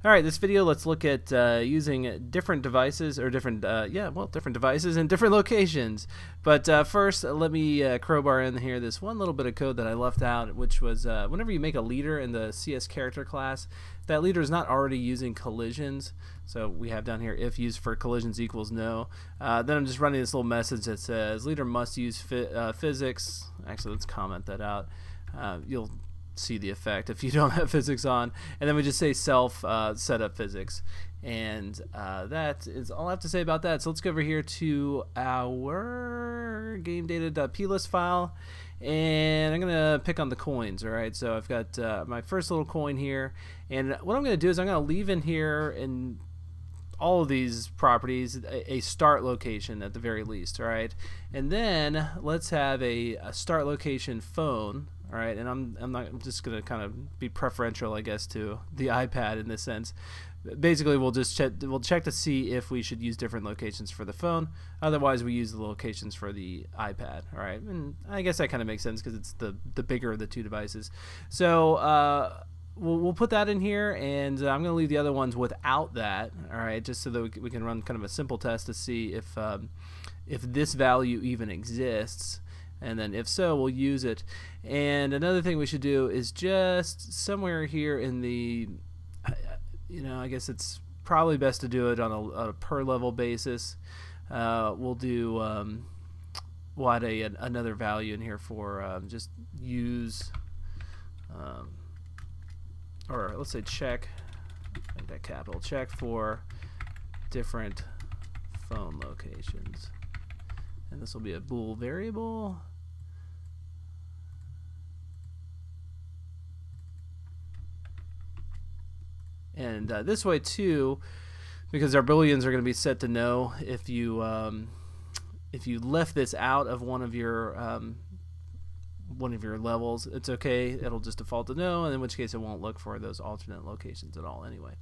Alright, this video, let's look at using different devices, or different devices in different locations. But first, let me crowbar in here this one little bit of code that I left out, which was whenever you make a leader in the CS character class, that leader is not already using collisions. So we have down here, if used for collisions equals no. Then I'm just running this little message that says leader must use physics. Actually, let's comment that out. You'll see the effect if you don't have physics on, and then we just say self setup physics, and that is all I have to say about that. So let's go over here to our game data.plist file, and I'm gonna pick on the coins. Alright, so I've got my first little coin here, and what I'm gonna do is I'm gonna leave in here in all of these properties a start location at the very least. Alright, and then let's have a start location phone. All right, and I'm just gonna kind of be preferential, I guess, to the iPad in this sense. Basically, we'll check to see if we should use different locations for the phone. Otherwise, we use the locations for the iPad. All right, and I guess that kind of makes sense because it's the bigger of the two devices. So we'll put that in here, and I'm gonna leave the other ones without that. All right, just so that we can run kind of a simple test to see if this value even exists. And then if so, we'll use it. And another thing we should do is just somewhere here in the, I guess it's probably best to do it on a per level basis. We'll do, we'll add another value in here for just use, or let's say check, make that capital, check for different phone locations. And this will be a bool variable. And this way too, because our booleans are going to be set to no, if you left this out of one of your levels, it's okay. It'll just default to no, and in which case it won't look for those alternate locations at all anyway.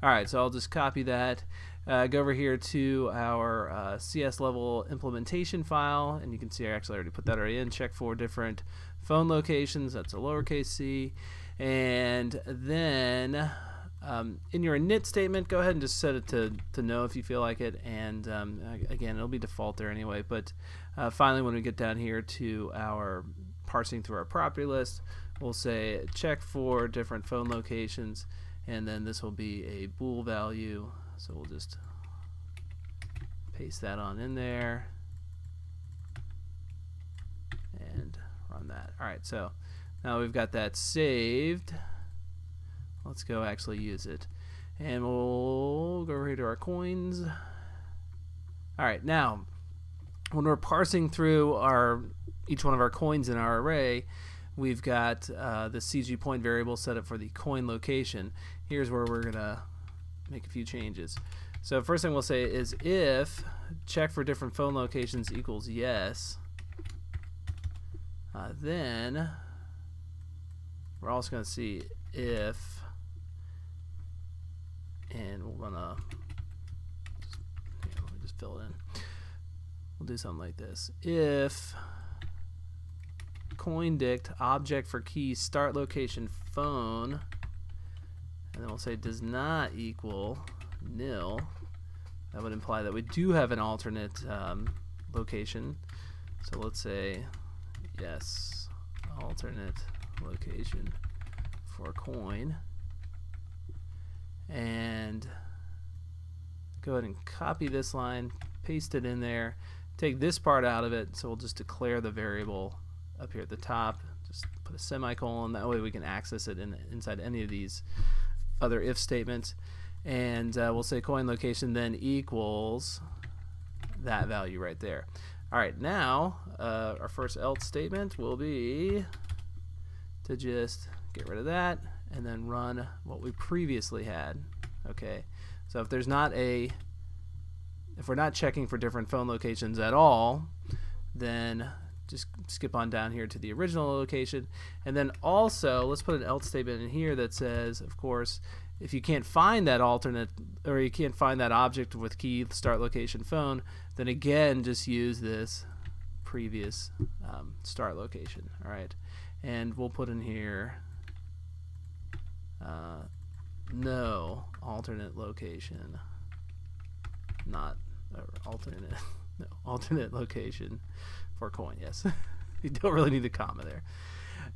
All right, so I'll just copy that. Go over here to our CS level implementation file, and you can see I actually already put that already in. Check for different phone locations. That's a lowercase c. And then in your init statement, go ahead and just set it to no if you feel like it. And again, it'll be default there anyway. But finally, when we get down here to our parsing through our property list, we'll say check for different phone locations, and then this will be a bool value. So we'll just paste that on in there and run that. Alright, so now we've got that saved. Let's go actually use it. And we'll go over here to our coins. Alright, now when we're parsing through each one of our coins in our array, we've got the CG point variable set up for the coin location. Here's where we're gonna make a few changes. So first thing we'll say is if check for different phone locations equals yes, then we're also going to see if, and we're gonna let me just fill it in. We'll do something like this: if coin dict object for key start location phone, and then we'll say does not equal nil. That would imply that we do have an alternate location. So let's say yes, alternate location for coin, and go ahead and copy this line, paste it in there, take this part out of it. So we'll just declare the variable up here at the top, just put a semicolon, that way we can access it inside any of these other if statements. And we'll say coin location then equals that value right there. Alright, now our first else statement will be to just get rid of that and then run what we previously had. Okay, so if we're not checking for different phone locations at all, then just skip on down here to the original location. And then also let's put an else statement in here that says, of course, if you can't find that alternate, or you can't find that object with key start location phone, then again just use this previous start location. Alright, and we'll put in here no alternate location, not alternate, no, alternate location for coin. Yes, you don't really need the comma there.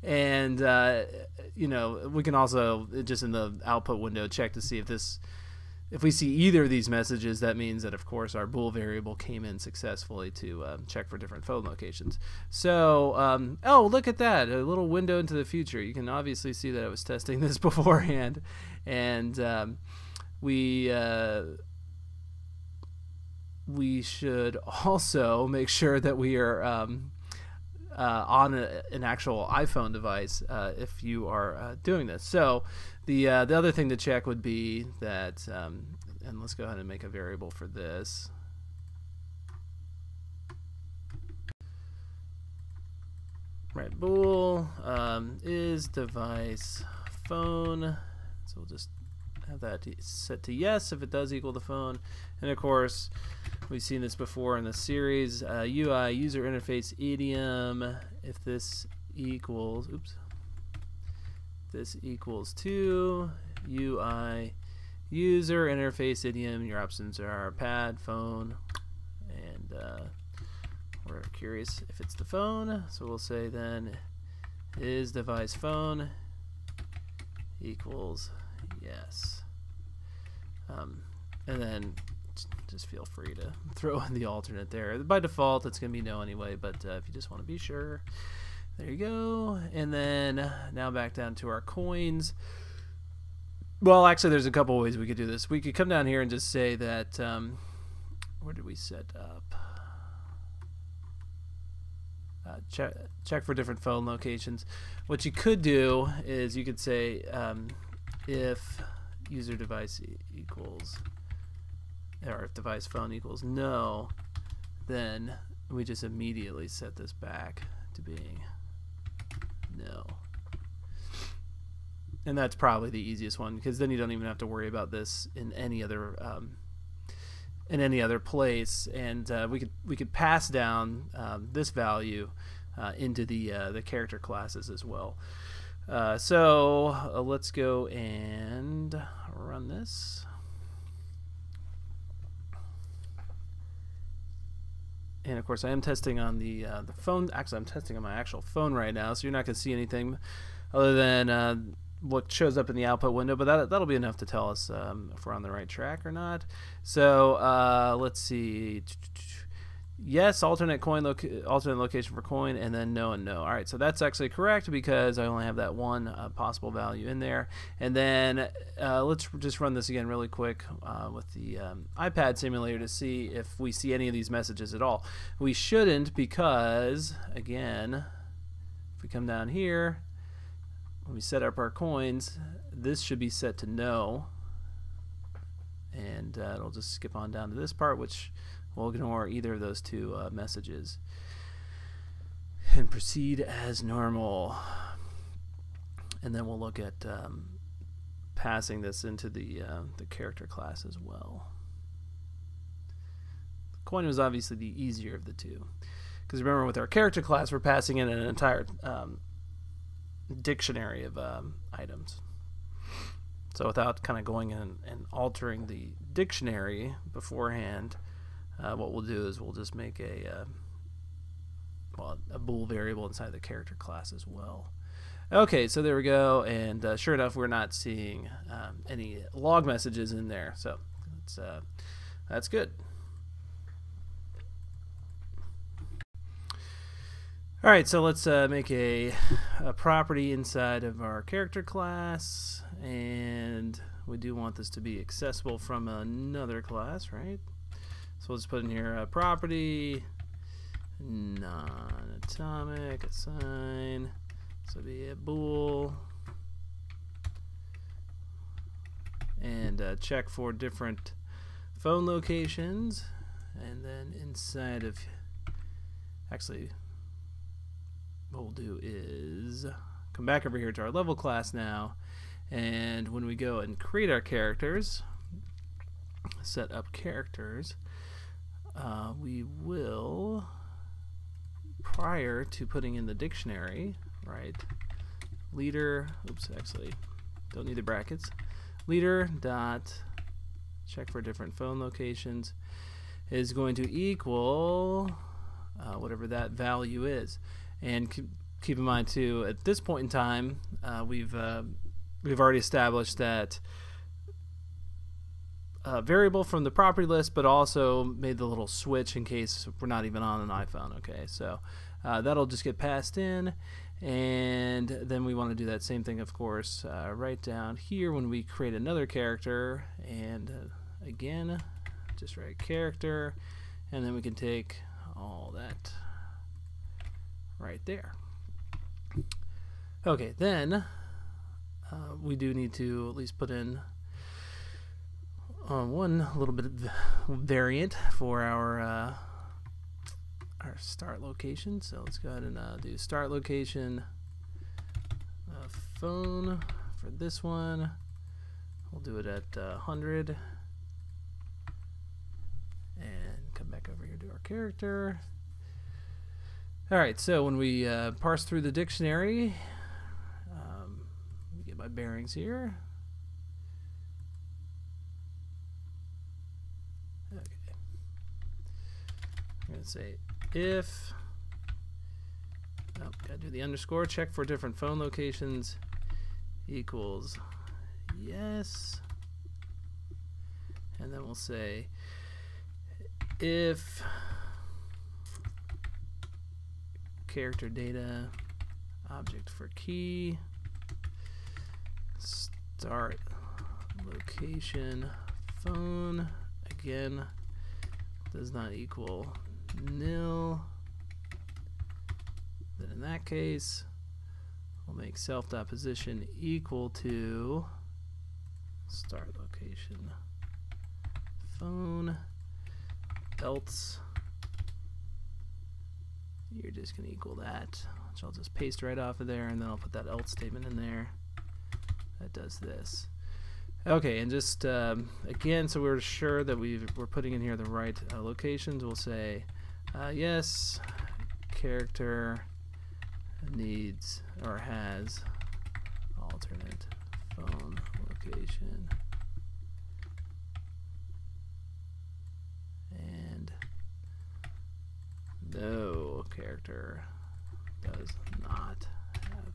And you know, we can also just in the output window check to see if we see either of these messages. That means that of course our bool variable came in successfully to check for different phone locations. So oh, look at that, a little window into the future. You can obviously see that I was testing this beforehand, and we should also make sure that we are on an actual iPhone device if you are doing this. So the other thing to check would be that, and let's go ahead and make a variable for this. Right, bool is device phone. So we'll just have that set to yes if it does equal the phone. And of course, we've seen this before in the series. UI user interface idiom. If this equals, this equals to UI user interface idiom. Your options are pad, phone, and we're curious if it's the phone. So we'll say then is device phone equals yes. And then just feel free to throw in the alternate there. By default, it's going to be no anyway, but if you just want to be sure, there you go. And then now back down to our coins. Well, actually, there's a couple ways we could do this. We could come down here and just say that, where did we set up? Check for different phone locations. What you could do is you could say if user device equals, or if device phone equals no, then we just immediately set this back to being no. And that's probably the easiest one, because then you don't even have to worry about this in any other place. And we could pass down this value into the character classes as well. So let's go and run this. And of course, I am testing on the phone. Actually, I'm testing on my actual phone right now, so you're not going to see anything other than what shows up in the output window. But that'll be enough to tell us if we're on the right track or not. So let's see. Yes, alternate location for coin, and then no and no. All right, so that's actually correct because I only have that one possible value in there. And then let's just run this again really quick with the iPad simulator to see if we see any of these messages at all. We shouldn't, because again, if we come down here, when we set up our coins, this should be set to no, and it'll just skip on down to this part, which we'll ignore either of those two messages and proceed as normal. And then we'll look at passing this into the character class as well. The coin was obviously the easier of the two, because remember, with our character class, we're passing in an entire dictionary of items. So without kind of going in and altering the dictionary beforehand, what we'll do is we'll just make a bool variable inside the character class as well. Okay, so there we go, and sure enough, we're not seeing any log messages in there, so that's good. All right, so let's make a property inside of our character class, and we do want this to be accessible from another class, right? So we'll just put in here property non-atomic assign, so be a bool, and check for different phone locations, and then inside of, actually what we'll do is come back over here to our level class now, and when we go and create our characters, set up characters, we will, prior to putting in the dictionary, right, leader, oops, actually don't need the brackets, leader dot check for different phone locations is going to equal whatever that value is. And keep in mind too, at this point in time, we've already established that variable from the property list, but also made the little switch in case we're not even on an iPhone. Okay, so that'll just get passed in, and then we want to do that same thing, of course, right down here when we create another character, and again, just write character, and then we can take all that right there. Okay, then we do need to at least put in one little bit of variant for our start location. So let's go ahead and do start location phone for this one. We'll do it at 100, and come back over here to our character. All right, so when we parse through the dictionary, let me get my bearings here. Okay, I'm going to say if, gotta do the underscore, check for different phone locations equals yes, and then we'll say if character data object for key start location phone again does not equal nil, then in that case we'll make self.position equal to start location phone, else you're just going to equal that, which I'll just paste right off of there, and then I'll put that else statement in there that does this. Okay, and just again, so we're sure that we're putting in here the right locations, we'll say yes, character needs or has alternate phone location, and no, character does not have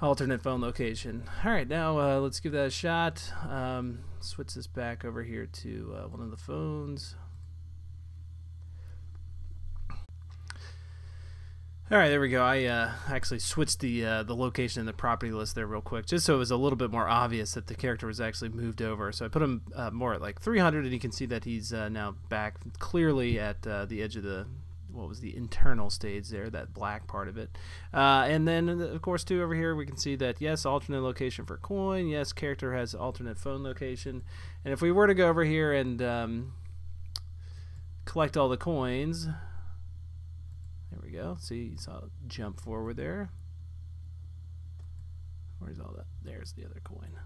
alternate phone location. Alright, now let's give that a shot. Switch this back over here to one of the phones. Alright, there we go. I actually switched the location in the property list there real quick, just so it was a little bit more obvious that the character was actually moved over. So I put him more at like 300, and you can see that he's now back clearly at the edge of the, what was the internal stage there, that black part of it. And then, of course, too, over here we can see that, yes, alternate location for coin, yes, character has alternate phone location. And if we were to go over here and collect all the coins, there we go. See, you saw it jump forward there. Where's all that? There's the other coin.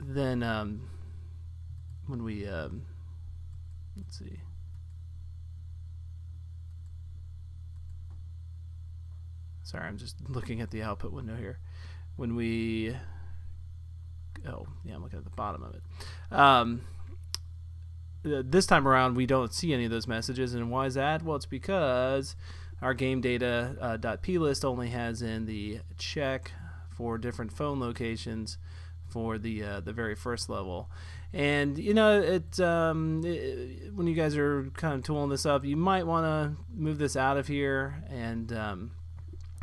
Then when we let's see. Sorry, I'm just looking at the output window here. When we, oh yeah, I'm looking at the bottom of it. This time around we don't see any of those messages, and why is that? Well, it's because our game data .plist only has in the check for different phone locations for the very first level. And you know, when you guys are kind of tooling this up, you might want to move this out of here and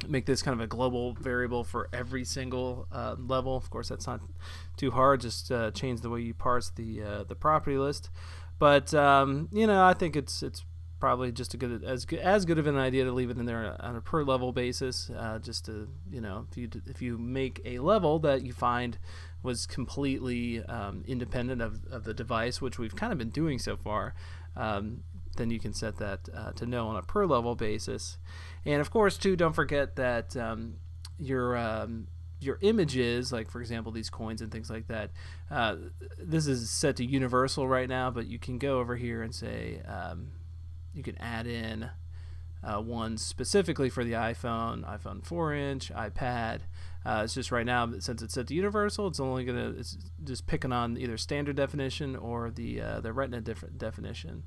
make this kind of a global variable for every single level. Of course, that's not too hard. Just change the way you parse the property list. But you know, I think it's probably just as good of an idea to leave it in there on a per level basis. Just to, you know, if you make a level that you find was completely independent of the device, which we've kind of been doing so far, then you can set that to no on a per level basis. And of course, too, don't forget that your images, like for example these coins and things like that, this is set to universal right now, but you can go over here and say you can add in one specifically for the iPhone, iPhone 4-inch, iPad. It's just right now, since it's set to universal, it's just picking on either standard definition or the Retina definition.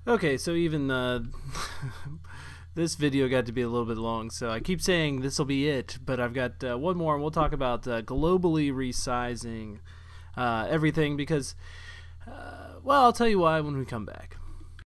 Okay, so even this video got to be a little bit long, so I keep saying this will be it, but I've got one more, and we'll talk about globally resizing everything because, well, I'll tell you why when we come back.